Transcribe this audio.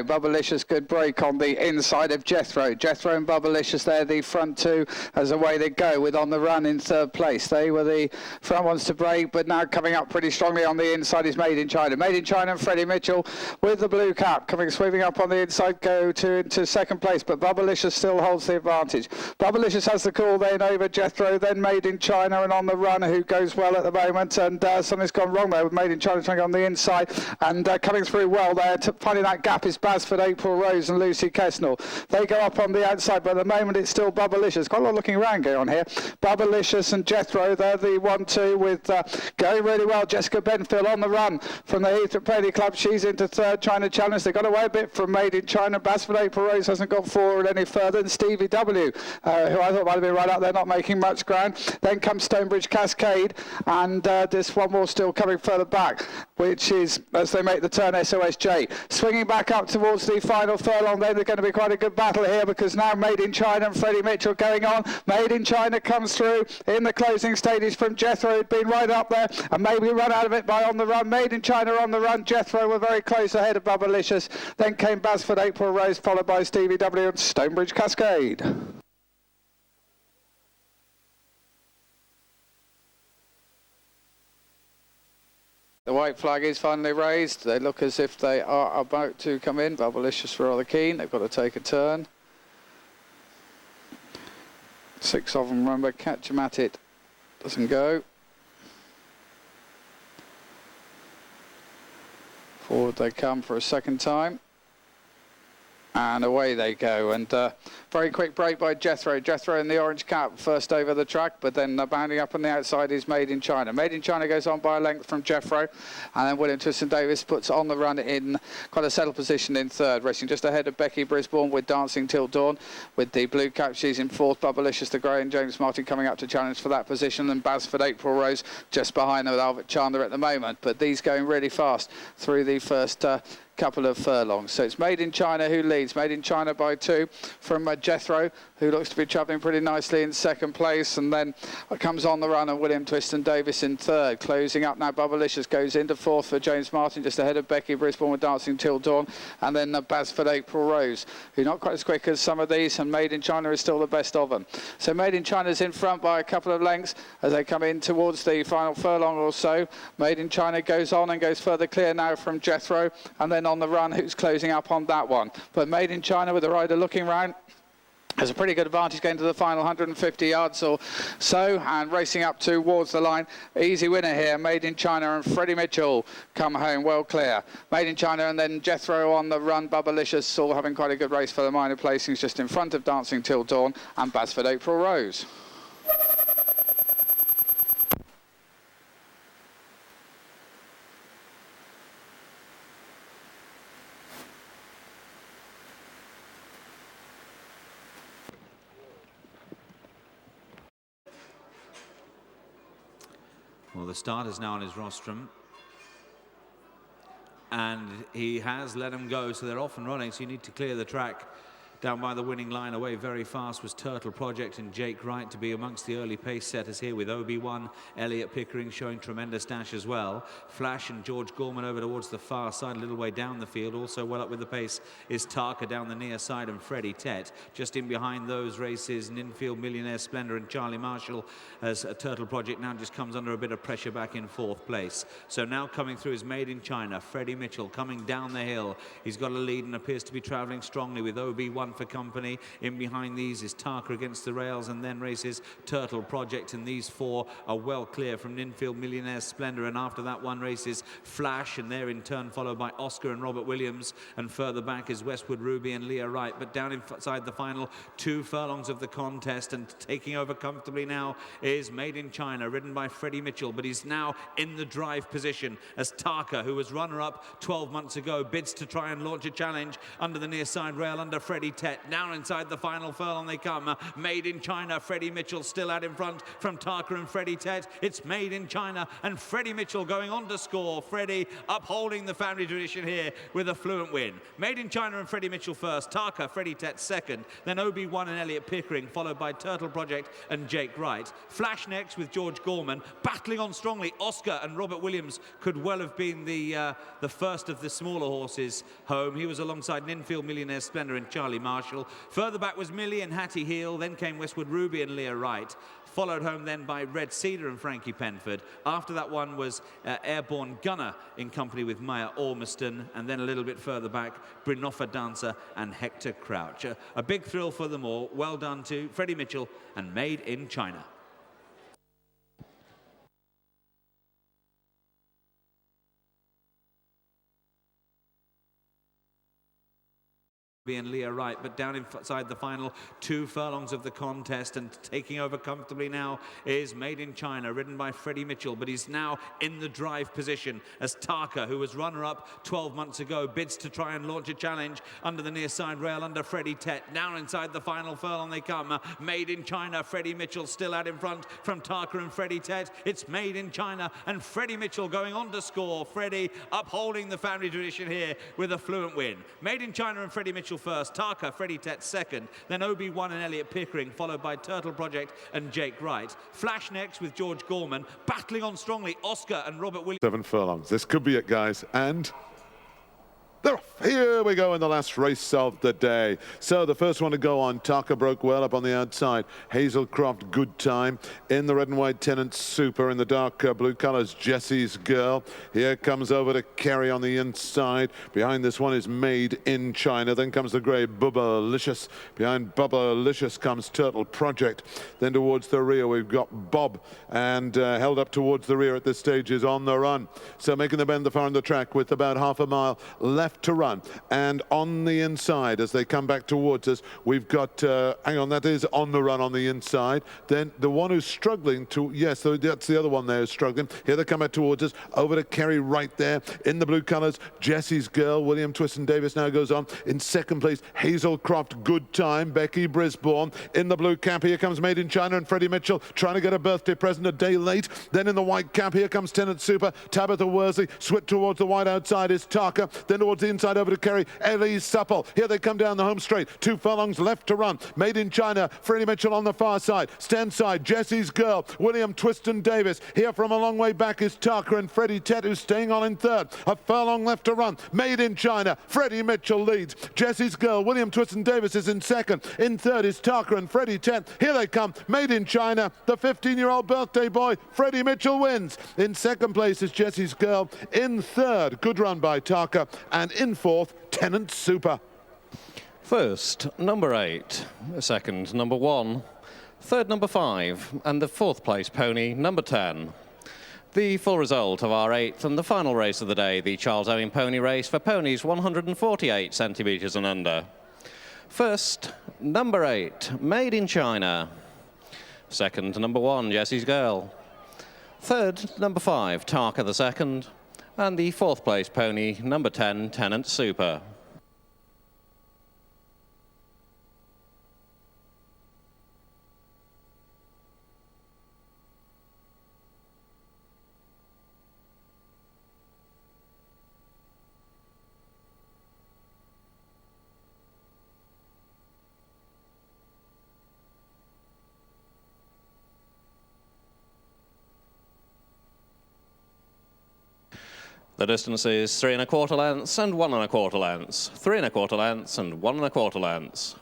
Bubblicious, good break on the inside of Jethro. Jethro and Bubblicious there, the front two, as away they go with On the Run in third place. They were the front ones to break, but now coming up pretty strongly on the inside is Made in China. Made in China and Freddie Mitchell with the blue cap coming sweeping up on the inside, go into second place, but Bubblicious still holds the advantage. Bubblicious has the call then over Jethro, then Made in China and On the Run, who goes well at the moment, and something's gone wrong there with Made in China trying on the inside and coming through well there to finding that gap is Basford, April Rose and Lucy Kesnell. They go up on the outside, but at the moment it's still Bubblicious. Quite a lot of looking around going on here. Bubblicious and Jethro, they're the 1-2 with going really well. Jessica Benfield on the run from the Heathrow Pony Club. She's into third, trying to challenge. They got away a bit from Made in China. Basford, April Rose hasn't got forward any further. And Stevie W, who I thought might have been right up there, not making much ground. Then comes Stonebridge Cascade, and this one more still coming further back, which is as they make the turn SOSJ. Swinging back up towards the final furlong, then there's going to be quite a good battle here, because now Made in China and Freddie Mitchell going on. Made in China comes through in the closing stages from Jethro, who'd been right up there and maybe run out of it by On the Run. Made in China on the run. Jethro were very close ahead of Bubblicious. Then came Basford, April Rose, followed by Stevie W and Stonebridge Cascade. The white flag is finally raised. They look as if they are about to come in. Bubblicious are rather keen. They've got to take a turn. 6 of them, remember, catch them at it. Doesn't go. Forward they come for a second time. And away they go, and very quick break by Jethro. Jethro in the orange cap first over the track, but then bounding up on the outside is Made in China. Made in China goes on by a length from Jethro, and then William Twiston-Davies puts On the Run in quite a settled position in third, racing just ahead of Becky Brisbane with Dancing Till Dawn. With the blue cap, she's in fourth. Bubblicious, the grey, and James Martin coming up to challenge for that position, and Basford, April Rose just behind them with Albert Chandler at the moment, but these going really fast through the first couple of furlongs. So it's Made in China who leads. Made in China by 2 from Jethro, who looks to be travelling pretty nicely in second place, and then comes On the Run and William Twiston-Davies in third. Closing up now, Bubblicious goes into fourth for James Martin, just ahead of Becky Brisbane with Dancing Till Dawn, and then Basford, April Rose, who not quite as quick as some of these, and Made in China is still the best of them. So Made in China is in front by a couple of lengths as they come in towards the final furlong or so. Made in China goes on and goes further clear now from Jethro, and then On the Run, who's closing up on that one. But Made in China, with the rider looking round, has a pretty good advantage going to the final 150 yards or so, and racing up towards the line. Easy winner here. Made in China and Freddie Mitchell come home well clear. Made in China and then Jethro On the Run. Bubblicious all having quite a good race for the minor placings, just in front of Dancing Till Dawn and Basford, April Rose. Well, the start is now on his rostrum, and he has let him go, so they're off and running, so you need to clear the track. Down by the winning line, away very fast was Turtle Project and Jake Wright to be amongst the early pace setters here, with OB1, Elliot Pickering showing tremendous dash as well. Flash and George Gorman over towards the far side, a little way down the field. Also well up with the pace is Tarka down the near side, and Freddie Tett. Just in behind those races, Ninfield, Millionaire Splendor and Charlie Marshall, as Turtle Project now just comes under a bit of pressure back in fourth place. So now coming through is Made in China. Freddie Mitchell coming down the hill. He's got a lead and appears to be travelling strongly, with OB1 for company. In behind these is Tarka against the rails, and then races Turtle Project, and these 4 are well clear from Ninfield, Millionaire Splendor, and after that one races Flash, and they're in turn followed by Oscar and Robert Williams, and further back is Westwood Ruby and Leah Wright. But down inside the final 2 furlongs of the contest, and taking over comfortably now is Made in China, ridden by Freddie Mitchell, but he's now in the drive position as Tarka, who was runner-up 12 months ago, bids to try and launch a challenge under the near side rail under Freddie Tett. Tet. Now inside the final furlong they come. Made in China, Freddie Mitchell still out in front from Tarka and Freddie Tet. It's Made in China and Freddie Mitchell going on to score. Freddie upholding the family tradition here with a fluent win. Made in China and Freddie Mitchell first. Tarka, Freddie Tet second. Then OB1 and Elliot Pickering, followed by Turtle Project and Jake Wright. Flash next with George Gorman, battling on strongly. Oscar and Robert Williams could well have been the first of the smaller horses home. He was alongside Ninfield Millionaire Splendor and Charlie Marshall. Further back was Millie and Hattie Heel. Then came Westwood Ruby and Leah Wright. Followed home then by Red Cedar and Frankie Penford. After that one was Airborne Gunner in company with Maya Ormiston. And then a little bit further back, Brinoffa Dancer and Hector Crouch. A big thrill for them all. Well done to Freddie Mitchell and Made in China. And Leah Wright, but down inside the final 2 furlongs of the contest, and taking over comfortably now is Made in China, ridden by Freddie Mitchell, but he's now in the drive position as Tarka, who was runner-up 12 months ago, bids to try and launch a challenge under the near side rail under Freddie Tet. Now inside the final furlong they come. Made in China, Freddie Mitchell still out in front from Tarka and Freddie Tet. It's Made in China and Freddie Mitchell going on to score. Freddie upholding the family tradition here with a fluent win. Made in China and Freddie Mitchell first, Tarka, Freddie Tet second, then OB1 and Elliot Pickering, followed by Turtle Project and Jake Wright. Flash next with George Gorman, battling on strongly, Oscar and Robert Williams. 7 furlongs. This could be it, guys. And they're off. Here we go in the last race of the day. So the first one to go on, Tarka broke well up on the outside. Hazelcroft, good time. In the red and white, Tenant Super. In the dark blue colours, Jessie's Girl. Here comes over to Kerry on the inside. Behind this one is Made in China. Then comes the grey Bubba-licious. Behind Bubba-licious comes Turtle Project. Then towards the rear we've got Bob. And held up towards the rear at this stage is On the Run. So making the bend the far on the track with about half a mile left to run. And on the inside as they come back towards us, we've got hang on, that is On the Run on the inside. Then the one who's struggling to, yes, so that's the other one there who's struggling. Here they come back towards us, over to Kerry right there in the blue colours, Jessie's Girl. William Twiston Davis now goes on in second place. Hazelcroft, good time. Becky Brisbane in the blue cap. Here comes Made in China and Freddie Mitchell trying to get a birthday present a day late. Then in the white cap, here comes Tenant Super, Tabitha Worsley. Switch towards the white outside is Tarka. Then towards the inside over to Kerry, Elise Supple. Here they come down the home straight. 2 furlongs left to run. Made in China, Freddie Mitchell on the far side. Stand side, Jessie's Girl, William Twiston Davis. Here from a long way back is Tarka and Freddie Tet, who's staying on in third. A furlong left to run. Made in China, Freddie Mitchell leads. Jessie's Girl, William Twiston Davis is in second. In third is Tarka and Freddie Tet. Here they come. Made in China, the 15-year-old birthday boy, Freddie Mitchell wins. In second place is Jessie's Girl. In third, good run by Tarka. And in fourth, Tenant Super. First, number 8. Second, number 1. Third, number 5. And the fourth place pony, number 10. The full result of our 8th and the final race of the day, the Charles Owen Pony Race for ponies 148 centimetres and under. First, number 8, Made in China. Second, number 1, Jessie's Girl. Third, number 5, Tarka the second. And the fourth place pony, number 10, Tenant Super. The distance is 3 1/4 lengths and 1 1/4 lengths, 3 1/4 lengths and 1 1/4 lengths.